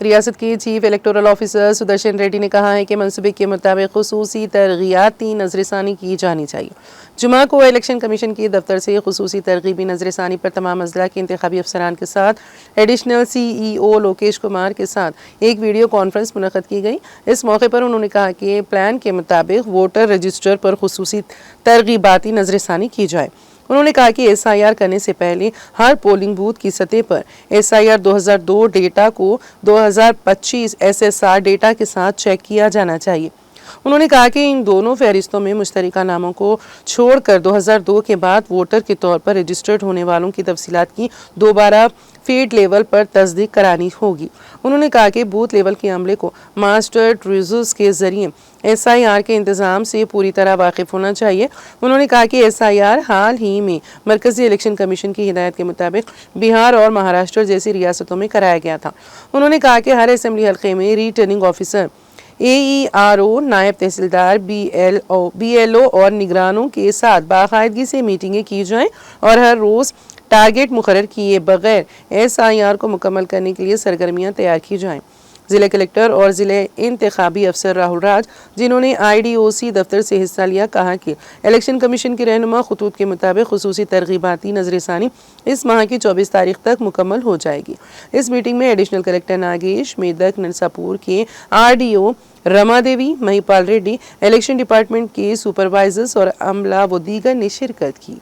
ریاست کے chief electoral officer Sudarshan ready نے کہا ہے کہ منصوبے کے مطابق خصوصی ترغیباتی نظر ثانی کی جانی چاہیے۔ جمعہ کو الیکشن کمیشن کے دفتر سے خصوصی ترغیبی نظر ثانی پر تمام اضلاع کے انتخابی افسران کے ساتھ ایڈیشنل سی ای او لوکیش کمار کے ساتھ ایک ویڈیو کانفرنس منعقد کی گئی۔ اس موقع پر انہوں نے کہا کہ پلان کے مطابق ووٹر رجسٹر پر خصوصی ترغیباتی نظر ثانی کی جائے۔ انہوں نے کہا کہ ایس آئی آر کرنے سے پہلے ہر پولنگ بوتھ کی سطح پر ایس آئی آر 2002 ڈیٹا کو 2025 ایس ایس آر ڈیٹا کے ساتھ چیک کیا جانا چاہیے۔ انہوں نے کہا کہ ان دونوں فہرستوں میں مشترکہ ناموں کو چھوڑ کر 2002 کے بعد ووٹر کے طور پر رجسٹرڈ ہونے والوں کی تفصیلات کی دوبارہ فیلڈ لیول پر تصدیق کرانی ہوگی۔ انہوں نے کہا کہ بوتھ لیول کے عملے کو ماسٹر ٹریزرز کے ذریعے ایس آئی آر کے انتظام سے پوری طرح واقف ہونا چاہیے۔ انہوں نے کہا کہ ایس آئی آر حال ہی میں مرکزی الیکشن کمیشن کی ہدایت کے مطابق بہار اور مہاراشٹر جیسی ریاستوں میں کرایا گیا تھا۔ انہوں نے کہا کہ ہر اسمبلی حلقے میں ریٹرننگ آفیسر، اے ای آر او، نائب تحصیلدار، بی ایل او اور نگرانوں کے ساتھ باقاعدگی سے میٹنگیں کی جائیں اور ہر روز ٹارگیٹ مقرر کیے بغیر ایس آئی آر کو مکمل کرنے کے لیے سرگرمیاں تیار کی جائیں۔ ضلع کلکٹر اور ضلع انتخابی افسر راہل راج، جنہوں نے آئی ڈی او سی دفتر سے حصہ لیا، کہا کہ الیکشن کمیشن کے رہنما خطوط کے مطابق خصوصی ترغیباتی نظر ثانی اس ماہ کی 24 تاریخ تک مکمل ہو جائے گی۔ اس میٹنگ میں ایڈیشنل کلکٹر ناگیش، میدک نرساپور کے آر ڈی او رما دیوی، مہیپال ریڈی، الیکشن ڈپارٹمنٹ کے سپروائزرز اور عملہ و دیگر نے شرکت کی۔